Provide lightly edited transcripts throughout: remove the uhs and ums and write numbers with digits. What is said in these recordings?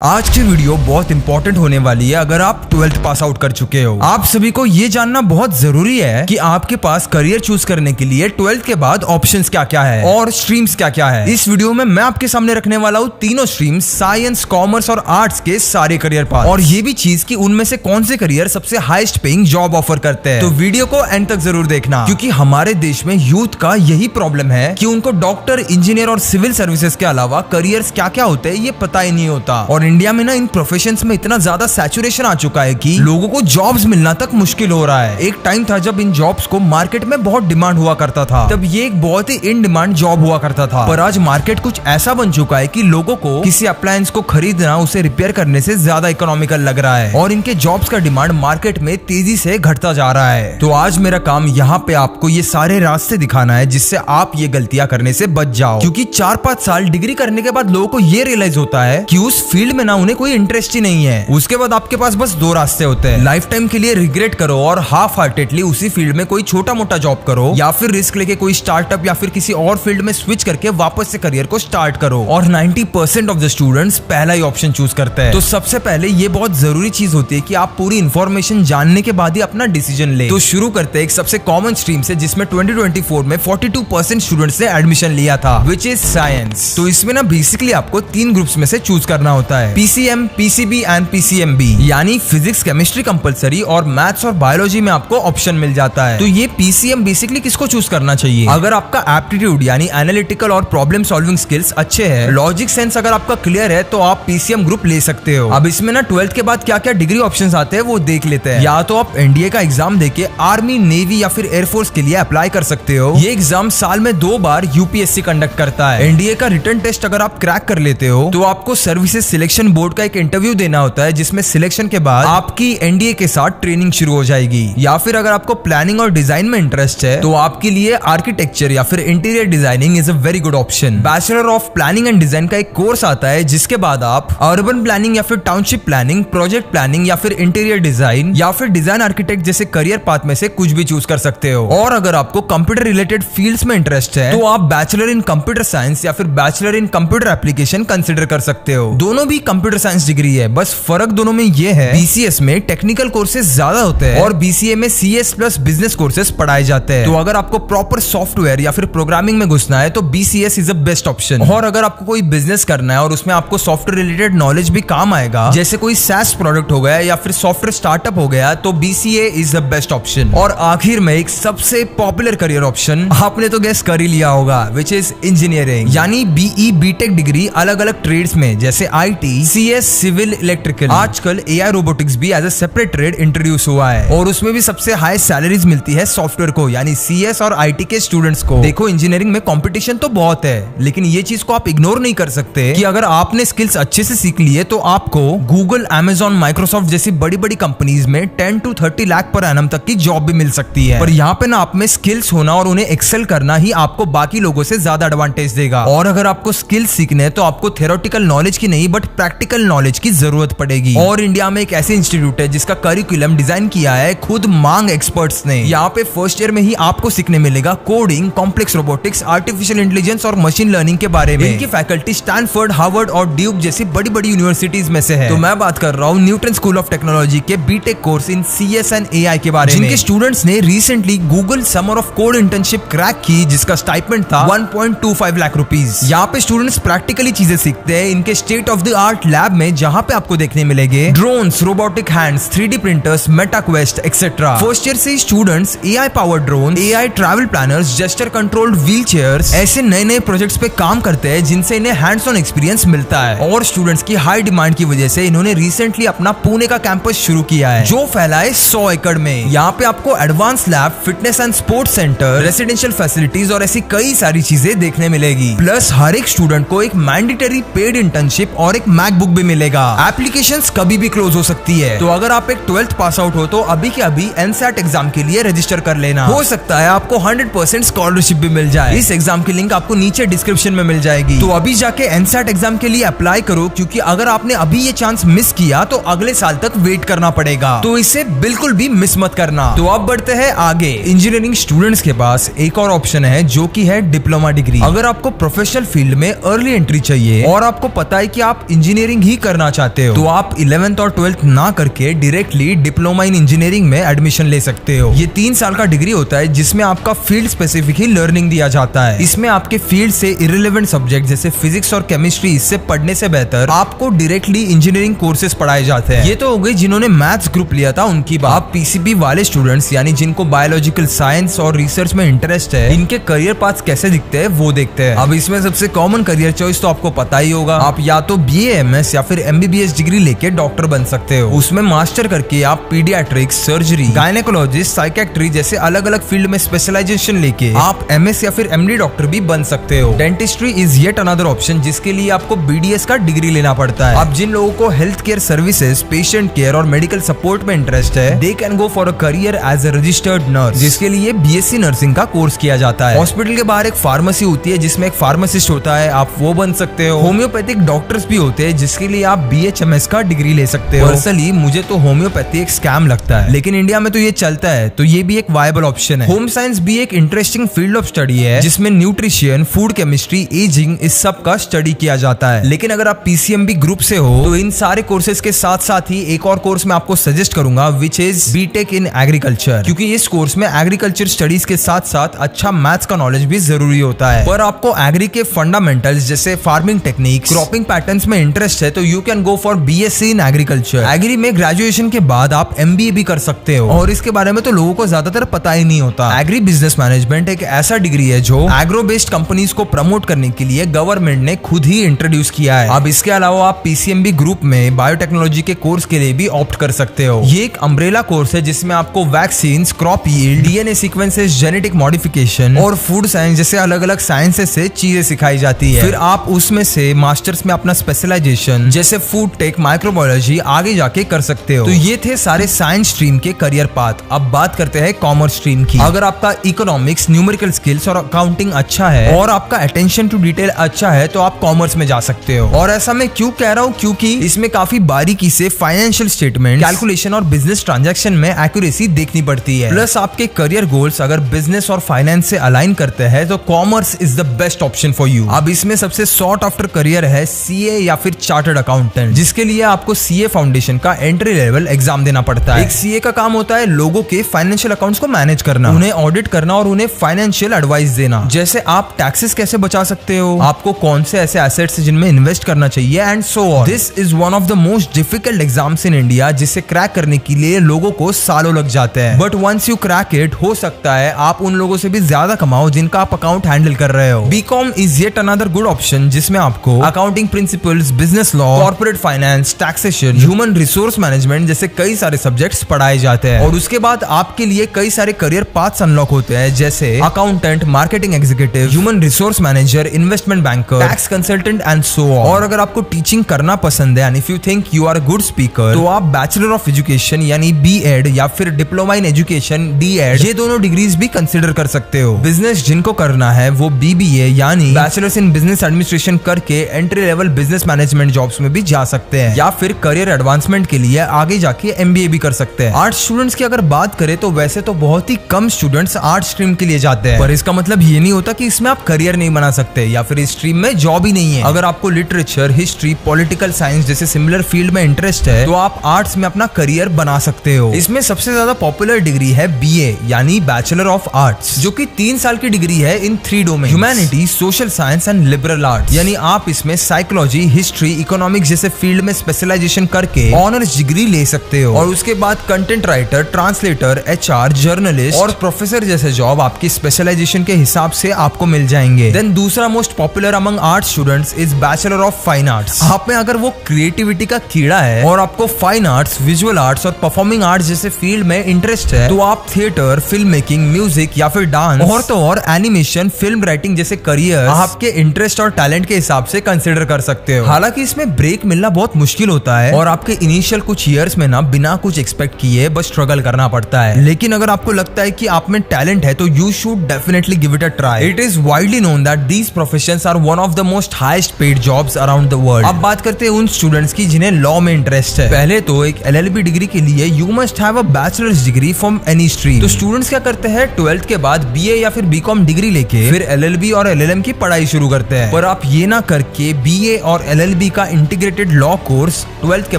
आज की वीडियो बहुत इंपॉर्टेंट होने वाली है अगर आप 12th पास आउट कर चुके हो। आप सभी को ये जानना बहुत जरूरी है कि आपके पास करियर चूज करने के लिए 12th के बाद ऑप्शंस क्या क्या है और स्ट्रीम्स क्या क्या है। इस वीडियो में मैं आपके सामने रखने वाला हूँ तीनों स्ट्रीम्स, साइंस, कॉमर्स और आर्ट्स के सारे करियर पाथ, और ये भी चीज कि उनमें से कौन से करियर सबसे हाईएस्ट पेइंग जॉब ऑफर करते हैं। तो वीडियो को एंड तक जरूर देखना, क्योंकि हमारे देश में यूथ का यही प्रॉब्लम है कि उनको डॉक्टर, इंजीनियर और सिविल सर्विसेज के अलावा करियर्स क्या क्या होते हैं ये पता ही नहीं होता। और इंडिया में ना इन प्रोफेशंस में इतना ज्यादा सैचुरेशन आ चुका है कि लोगों को जॉब्स मिलना तक मुश्किल हो रहा है। एक टाइम था जब इन जॉब्स को मार्केट में बहुत डिमांड हुआ करता था, तब ये एक बहुत ही इन डिमांड जॉब हुआ करता था। पर आज मार्केट कुछ ऐसा बन चुका है कि लोगों को किसी अप्लायंस को खरीदना, उसे रिपेयर करने से ज्यादा इकोनॉमिकल लग रहा है और इनके जॉब्स का डिमांड मार्केट में तेजी से घटता जा रहा है। तो आज मेरा काम यहाँ पे आपको ये सारे रास्ते दिखाना है जिससे आप ये गलतियां करने से बच जाओ। क्योंकि 4-5 साल डिग्री करने के बाद लोगों को ये रियलाइज होता है कि उस फील्ड में ना उन्हें कोई इंटरेस्ट ही नहीं है। उसके बाद आपके पास बस दो रास्ते होते हैं, लाइफ टाइम के लिए रिग्रेट करो और हाफ हार्टेडली उसी फील्ड में कोई छोटा मोटा जॉब करो, या फिर रिस्क लेके कोई स्टार्टअप या फिर किसी और फील्ड में स्विच करके वापस से करियर को स्टार्ट करो। और 90% ऑफ द स्टूडेंट्स पहला ही ऑप्शन चूज करते हैं। तो सबसे पहले ये बहुत जरूरी चीज होती है कि आप पूरी इंफॉर्मेशन जानने के बाद ही अपना डिसीजन ले। तो शुरू करते हैं एक सबसे कॉमन स्ट्रीम से जिसमें 2024 में 42% स्टूडेंट्स ने एडमिशन लिया था, विच इज साइंस। तो इसमें ना बेसिकली आपको 3 ग्रुप्स में से चूज करना होता है, PCM, PCB एंड PCMB, यानी फिजिक्स, केमिस्ट्री कंपलसरी और मैथ्स और बायोलॉजी में आपको ऑप्शन मिल जाता है। तो ये PCM बेसिकली किसको चूज करना चाहिए? अगर आपका एप्टीट्यूड यानी एनालिटिकल और प्रॉब्लम सॉल्विंग स्किल्स अच्छे हैं, लॉजिक सेंस अगर आपका क्लियर है, तो आप PCM ग्रुप ले सकते हो। अब इसमें ना 12th के बाद क्या क्या डिग्री ऑप्शंस आते हैं वो देख लेते हैं। या तो आप NDA का एग्जाम देके आर्मी, नेवी या फिर एयरफोर्स के लिए अप्लाई कर सकते हो। ये एग्जाम साल में 2 बार UPSC कंडक्ट करता है। NDA का रिटन टेस्ट अगर आप क्रैक कर लेते हो तो आपको सर्विसेज सिलेक्शन बोर्ड का एक इंटरव्यू देना होता है, जिसमें सिलेक्शन के बाद आपकी NDA के साथ ट्रेनिंग शुरू हो जाएगी। या फिर अगर आपको प्लानिंग और डिजाइन में इंटरेस्ट है तो आपके लिए आर्किटेक्चर या फिर interior designing is a very good option. Bachelor of planning and design का एक कोर्स आता है जिसके बाद आप अर्बन प्लानिंग या फिर टाउनशिप प्लानिंग, प्रोजेक्ट प्लानिंग या फिर इंटीरियर डिजाइन या फिर डिजाइन आर्किटेक्ट जैसे करियर पाथ में से कुछ भी चूज कर सकते हो। और अगर आपको कंप्यूटर रिलेटेड फील्ड्स में इंटरेस्ट है तो आप बैचलर इन कंप्यूटर साइंस या फिर bachelor in computer application consider कर सकते हो। दोनों भी कंप्यूटर साइंस डिग्री है, बस फर्क दोनों में ये है BCS में टेक्निकल कोर्सेज ज्यादा होते हैं और BCA में CS प्लस बिजनेस कोर्सेज पढ़ाए जाते हैं। तो अगर आपको प्रॉपर सॉफ्टवेयर या फिर प्रोग्रामिंग में घुसना है तो BCS is the best option. और अगर आपको कोई बिजनेस करना है और उसमें आपको सॉफ्टवेयर रिलेटेड नॉलेज भी काम आएगा, जैसे कोई SaaS प्रोडक्ट हो गया या फिर सॉफ्टवेयर स्टार्टअप हो गया, तो BCA is the best option. और आखिर में एक सबसे पॉपुलर करियर ऑप्शन आपने तो गेस कर ही लिया होगा, विच इज इंजीनियरिंग, यानी BE BTech डिग्री अलग अलग ट्रेड्स में जैसे IT, CS, सिविल, इलेक्ट्रिकल। आजकल AI रोबोटिक्स भी as a separate trade introduce हुआ है और उसमें भी सबसे हाई सैलरीज मिलती है सॉफ्टवेयर को, यानी CS और IT के स्टूडेंट्स को। देखो, इंजीनियरिंग में कंपटीशन तो बहुत है, लेकिन ये चीज को आप इग्नोर नहीं कर सकते कि अगर आपने स्किल्स अच्छे से सीख लिए तो आपको गूगल, Amazon, माइक्रोसॉफ्ट जैसी बड़ी बड़ी कंपनीज में 10 to 30 लाख पर एनम तक की जॉब भी मिल सकती है। पर यहाँ पे ना आप में स्किल्स होना और उन्हें एक्सेल करना ही आपको बाकी लोगों से ज्यादा एडवांटेज देगा। और अगर आपको स्किल्स सीखने हैं तो आपको थ्योरेटिकल नॉलेज की नहीं बट प्रैक्टिकल नॉलेज की जरूरत पड़ेगी। और इंडिया में एक ऐसे इंस्टीट्यूट है जिसका करिकुलम डिजाइन किया है खुद मांग एक्सपर्ट्स ने। यहाँ पे फर्स्ट ईयर में ही आपको सीखने मिलेगा coding, complex robotics, artificial intelligence और मशीन लर्निंग के बारे में। इनकी फैकल्टी स्टैनफोर्ड, हार्वर्ड और ड्यूक जैसी बड़ी बड़ी यूनिवर्सिटीज में से है। तो मैं बात कर रहा हूँ न्यूटन स्कूल ऑफ टेक्नोलॉजी के BTech course in CS and AI के बारे में, जिनके स्टूडेंट्स ने recently Google summer of code internship crack की, जिसका स्टाइपेंड था 1.25 लाख रुपीज। यहाँ पे स्टूडेंट्स प्रैक्टिकली चीजें सीखते हैं इनके state of the art lab में, जहाँ पे आपको देखने मिलेंगे drones, robotic hands, 3D printers, Meta Quest etcetera. First year से students AI power drone, AI travel planners, gesture controlled wheelchairs, ऐसे नए नए प्रोजेक्ट्स पे काम करते हैं जिनसे इन्हें हैंड्स ऑन एक्सपीरियंस मिलता है। और स्टूडेंट्स की हाई डिमांड की वजह से इन्होंने रिसेंटली अपना पुणे का कैंपस शुरू किया है, जो फैला है 100 एकड़ में। यहाँ पे आपको advance lab, fitness and sports centre, residential facilities और ऐसी कई सारी चीजें देखने मिलेगी। प्लस हर एक स्टूडेंट को एक मैंडेटरी पेड इंटर्नशिप और एक मैकबुक भी मिलेगा। एप्लीकेशंस कभी भी क्लोज हो सकती है, तो अगर आप एक 12th पास आउट हो तो अभी के अभी NSAT एग्जाम के लिए रजिस्टर कर लेना। हो सकता है आपको 100% स्कॉलरशिप भी मिल जाए। इस एग्जाम की लिंक आपको नीचे डिस्क्रिप्शन में मिल जाएगी। तो अभी जाके NSAT एग्जाम के लिए अप्लाई करो, क्योंकि अगर आपने अभी ये चांस मिस किया तो अगले साल तक वेट करना पड़ेगा। तो इसे बिल्कुल भी मिस मत करना। तो अब बढ़ते हैं आगे। इंजीनियरिंग स्टूडेंट्स के पास एक और ऑप्शन है जो कि है डिप्लोमा डिग्री। अगर आपको प्रोफेशनल फील्ड में अर्ली एंट्री चाहिए और आपको पता है कि आप इंजीनियरिंग इंजीनियरिंग ही करना चाहते हो तो आप 11th और 12th ना करके डायरेक्टली डिप्लोमा इन इंजीनियरिंग में एडमिशन ले सकते हो। ये 3 साल का डिग्री होता है जिसमें आपका फील्ड स्पेसिफिक ही लर्निंग दिया जाता है। इसमें आपके फील्ड से इररिलेवेंट सब्जेक्ट जैसे फिजिक्स और केमिस्ट्री इससे पढ़ने से बेहतर आपको डायरेक्टली इंजीनियरिंग कोर्सेज पढ़ाए जाते हैं। ये तो हो गई जिन्होंने मैथ्स ग्रुप लिया था उनकी बात। आप पीसीबी वाले स्टूडेंट्स यानी जिनको बायोलॉजिकल साइंस और रिसर्च में इंटरेस्ट है, इनके करियर पाथ कैसे दिखते हैं वो देखते हैं। अब इसमें सबसे कॉमन करियर चॉइस तो आपको पता ही होगा, आप या तो बीए एमएस या फिर एमबीबीएस डिग्री लेके डॉक्टर बन सकते हो। उसमें मास्टर करके आप पीडियाट्रिक्स, सर्जरी, गायनेकोलॉजिस्ट, साइकेट्री जैसे अलग अलग फील्ड में स्पेशलाइजेशन लेके आप एमएस या फिर एमडी डॉक्टर भी बन सकते हो। Dentistry is yet another option जिसके लिए आपको बीडीएस का डिग्री लेना पड़ता है। अब जिन लोगों को health care services, patient care और मेडिकल सपोर्ट में इंटरेस्ट है, they can go for a career as a registered nurse, जिसके लिए बीएससी नर्सिंग का कोर्स किया जाता है। हॉस्पिटल के बाहर एक फार्मेसी होती है जिसमें एक फार्मासिस्ट होता है, आप वो बन सकते हो। होम्योपैथिक डॉक्टर्स भी होते हैं जिसके लिए आप बीएचएमएस का डिग्री ले सकते हो। पर्सनली मुझे तो होम्योपैथी एक स्कैम लगता है, लेकिन इंडिया में तो ये चलता है, तो ये भी एक वायबल ऑप्शन है। होम साइंस भी एक इंटरेस्टिंग फील्ड ऑफ स्टडी है जिसमें न्यूट्रिशन, फूड केमिस्ट्री, एजिंग इस सब का स्टडी किया जाता है। लेकिन अगर आप पीसीएमबी ग्रुप से हो तो इन सारे कोर्सेज के साथ साथ ही एक और कोर्स मैं आपको सजेस्ट करूंगा which is BTech in agriculture, क्योंकि इस कोर्स में एग्रीकल्चर स्टडीज के साथ साथ अच्छा मैथ्स का नॉलेज भी जरूरी होता है। पर आपको एग्री के फंडामेंटल्स जैसे फार्मिंग टेक्निक्स, क्रॉपिंग पैटर्न्स में इंटरेस्ट है तो you can go for BSc in agriculture. Agri में ग्रेजुएशन के बाद आप एमबीए भी कर सकते हो और इसके बारे में तो लोगों को ज्यादातर पता ही नहीं होता। एग्री बिजनेस मैनेजमेंट एक ऐसा डिग्री है जो एग्रो बेस्ड कंपनीज को प्रमोट करने के लिए गवर्नमेंट ने खुद ही इंट्रोड्यूस किया है। अब इसके अलावा आप पीसीएमबी ग्रुप में बायोटेक्नोलॉजी के कोर्स के लिए भी ऑप्ट कर सकते हो। ये एक अम्ब्रेला कोर्स है जिसमें आपको vaccine, crop yield, DNA sequences, genetic modification और फूड साइंस जैसे अलग अलग साइंसेस से चीजें सिखाई जाती है। फिर आप उसमें से मास्टर्स में अपना स्पेशलाइजेशन जैसे फूड टेक, माइक्रोबायोलॉजी आगे जाके कर सकते हो। तो ये थे सारे साइंस स्ट्रीम के करियर पाथ। अब बात करते हैं कॉमर्स स्ट्रीम की। अगर आपका इकोनॉमिक्स, न्यूमेरिकल स्किल्स और अकाउंटिंग अच्छा है और आपका अटेंशन टू डिटेल अच्छा है तो आप कॉमर्स में जा सकते हो। और ऐसा मैं क्यों कह रहा हूँ, क्योंकि इसमें काफी बारीकी से फाइनेंशियल स्टेटमेंट, कैलकुलेशन और बिजनेस ट्रांजैक्शन में एक्यूरेसी देखनी पड़ती है। प्लस आपके करियर गोल्स अगर बिजनेस और फाइनेंस से अलाइन करते हैं तो commerce is the best option for you. अब इसमें सबसे सॉर्ट आफ्टर करियर है सीए या फिर चार्टर्ड अकाउंटेंट, जिसके लिए आपको सीए फाउंडेशन का एंट्री लेवल एग्जाम देना पड़ता है। एक सीए का काम होता है लोगों के फाइनेंशियल अकाउंट्स को मैनेज करना, उन्हें ऑडिट करना और उन्हें फाइनेंशियल एडवाइस देना, जैसे आप टैक्सेस कैसे बचा सकते हो, आपको कौन से ऐसे एसेट्स जिनमें इन्वेस्ट करना चाहिए and so on. This is one of the most difficult exams in India जिसे क्रैक करने के लिए लोगों को सालों लग जाते हैं। But once you crack it, हो सकता है आप उन लोगों से भी ज्यादा कमाओ जिनका आप अकाउंट हैंडल कर रहे हो। BCom is yet another good option जिसमें आपको accounting principles, business law, corporate finance, taxation, human resource management जैसे कई सारे सब्जेक्ट्स पढ़ाए जाते हैं। और उसके बाद आपके लिए कई सारे करियर पाथ्स अनलॉक होते हैं जैसे accountant, marketing executive, human resource manager, investment banker, tax consultant and so on. और अगर आपको टीचिंग करना पसंद है and if you think you are a good speaker तो आप बैचलर ऑफ एजुकेशन यानी बीएड या फिर डिप्लोमा इन एजुकेशन डीएड, ये दोनों डिग्रीज भी कंसिडर कर सकते हो। बिजनेस जिनको करना है वो बीबीए यानी बैचलर्स इन बिजनेस एडमिनिस्ट्रेशन करके entry level business management jobs में भी जा सकते हैं या फिर करियर एडवांसमेंट के लिए आगे जाके एमबीए भी कर सकते हैं। आर्ट्स स्टूडेंट्स की अगर बात करें तो वैसे तो बहुत ही कम स्टूडेंट्स आर्ट स्ट्रीम के लिए जाते हैं, पर इसका मतलब ये नहीं होता कि इसमें आप करियर नहीं बना सकते या फिर इस स्ट्रीम में जॉब ही नहीं है। अगर आपको लिटरेचर, हिस्ट्री, पॉलिटिकल साइंस जैसे सिमिलर फील्ड में इंटरेस्ट है तो आप आर्ट्स में अपना करियर बना सकते हो। इसमें सबसे ज्यादा पॉपुलर डिग्री है बीए यानी बैचलर ऑफ आर्ट्स, जो कि 3 साल की डिग्री है इन 3 domain, humanity, social science and liberal arts. यानी आप इसमें साइकोलॉजी, हिस्ट्री, इकोनॉमिक्स जैसे फील्ड में स्पेशलाइजेशन करके ऑनर्स डिग्री ले सकते हो। और उसके बाद content writer, translator, HR, journalist और प्रोफेसर जैसे जॉब आपकी स्पेशलाइजेशन के हिसाब से आपको मिल जाएंगे। देन दूसरा most popular among art students is bachelor of fine arts. आप में अगर वो क्रिएटिविटी का कीड़ा है और आपको फाइन आर्ट्स, विजुअल आर्ट्स और परफॉर्मिंग आर्ट्स जैसे फील्ड में इंटरेस्ट है तो आप थिएटर, फिल्म मेकिंग, म्यूजिक या फिर डांस और तो और एनिमेशन, फिल्म राइटिंग जैसे करियर आपके इंटरेस्ट और टैलेंट के हिसाब से कंसिडर कर सकते हो। हालांकि इसमें ब्रेक मिलना बहुत मुश्किल होता है और आपके इनिशियल कुछ ईयर्स में ना बिना कुछ एक्सपेक्ट किए बस स्ट्रगल करना पड़ता है। लेकिन अगर आपको लगता है कि आप में टैलेंट है तो you should definitely give it a try. It is widely known that these professions are one of the most highest paid jobs around the world. अब बात करते हैं उन स्टूडेंट्स की जिन्हें लॉ में इंटरेस्ट है। पहले तो एक एलएलबी डिग्री के लिए you must have a bachelors degree from any stream. तो स्टूडेंट्स क्या करते हैं, 12th के बाद बीए या फिर बीकॉम डिग्री लेके फिर एलएलबी और एलएलएम की पढ़ाई शुरू करते हैं। पर आप ये ना करके बीए और एलएलबी LLB का इंटीग्रेटेड लॉ कोर्स 12th के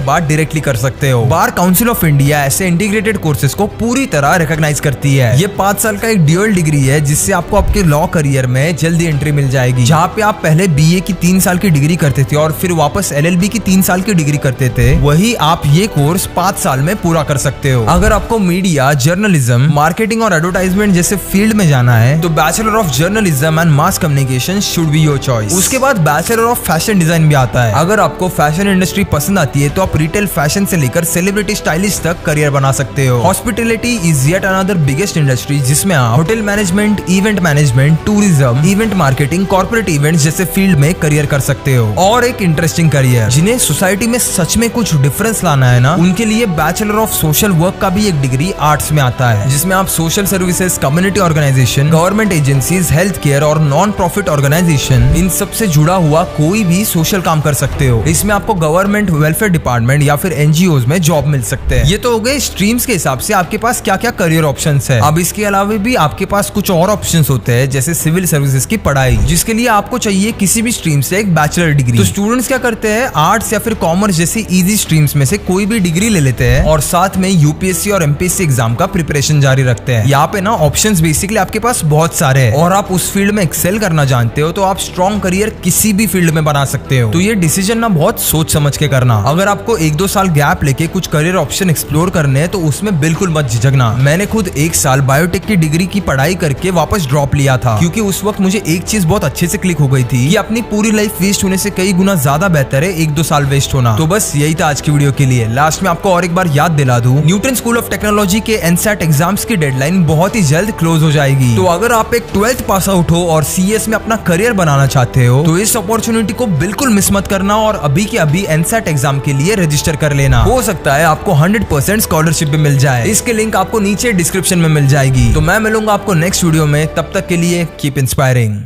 बाद डायरेक्टली कर सकते हो। बार काउंसिल ऑफ इंडिया ऐसे इंटीग्रेटेड कोर्सेज को पूरी तरह रिकॉग्नाइज करती है। ये 5 साल का एक ड्यूअल डिग्री है जिससे आपको आपके लॉ करियर में जल्दी एंट्री मिल जाएगी। जहाँ पे आप पहले BA की 3 साल की डिग्री करते थे और फिर वापस LLB की 3 साल की डिग्री करते थे, वही आप ये कोर्स 5 साल में पूरा कर सकते हो। अगर आपको मीडिया, जर्नलिज्म, मार्केटिंग और एडवर्टाइजमेंट जैसे फील्ड में जाना है तो bachelor of journalism and mass communication should be your choice. उसके बाद बैचलर ऑफ फैशन डिजाइन भी आता है। अगर आपको फैशन इंडस्ट्री पसंद आती है तो आप रिटेल फैशन से लेकर सेलिब्रिटी स्टाइलिस्ट तक करियर बना सकते हो। Hospitality is yet another biggest industry जिसमें आप hotel management, event management, tourism, event marketing, corporate events जैसे फील्ड में करियर कर सकते हो। और एक इंटरेस्टिंग करियर जिन्हें सोसाइटी में सच में कुछ डिफरेंस लाना है ना, उनके लिए बैचलर ऑफ सोशल वर्क का भी एक डिग्री आर्ट्स में आता है, जिसमें आप social services, community organisation, government agencies, health care और नॉन प्रॉफिट ऑर्गेनाइजेशन, इन सब से जुड़ा हुआ कोई भी सोशल काम कर सकते हो। इसमें आपको गवर्नमेंट वेलफेयर डिपार्टमेंट या फिर NGOs में जॉब मिल सकते हैं। ये तो हो गए स्ट्रीम्स के हिसाब से आपके पास क्या क्या करियर ऑप्शंस है। अब इसके अलावा भी आपके पास कुछ और ऑप्शंस होते हैं, जैसे सिविल सर्विसेज की पढ़ाई, जिसके लिए आपको चाहिए किसी भी स्ट्रीम से एक बैचलर डिग्री। तो स्टूडेंट्स क्या करते हैं, आर्ट्स या फिर कॉमर्स जैसी इजी स्ट्रीम्स में से कोई भी डिग्री ले लेते हैं और साथ में UPSC और MPSC एग्जाम का प्रिपरेशन जारी रखते हैं। यहाँ पे ना ऑप्शंस बेसिकली आपके पास बहुत सारे हैं और आप उस फील्ड में एक्सेल करना जानते हो तो आप स्ट्रॉन्ग करियर किसी भी फील्ड में बना सकते हो। तो ये डिसीजन ना बहुत सोच समझ के करना। अगर आपको 1-2 साल गैप लेके कुछ करियर ऑप्शन एक्सप्लोर करने हैं तो उसमें बिल्कुल मत झिझकना। मैंने खुद 1 साल बायोटेक की डिग्री की पढ़ाई करके वापस ड्रॉप लिया था, क्योंकि उस वक्त मुझे एक चीज बहुत अच्छे से क्लिक हो गई थी कि अपनी पूरी लाइफ वेस्ट होने से कई गुना ज्यादा बेहतर है 1-2 साल वेस्ट होना। तो बस यही था आज की वीडियो के लिए। लास्ट में आपको और एक बार याद दिला दूं, न्यूटन स्कूल ऑफ टेक्नोलॉजी के NSAT एग्जाम्स की डेडलाइन बहुत ही जल्द क्लोज हो जाएगी। तो अगर आप एक 12th पास आउट हो और CS में अपना करियर बनाना चाहते हो तो इस अपॉर्चुनिटी को बिल्कुल मिस मत करना और अभी के अभी NSAT एग्जाम के लिए रजिस्टर कर लेना। हो सकता है आपको 100% स्कॉलरशिप भी मिल जाए। इसके लिंक आपको नीचे डिस्क्रिप्शन में मिल जाएगी। तो मैं मिलूंगा आपको नेक्स्ट वीडियो में, तब तक के लिए कीप इंस्पायरिंग।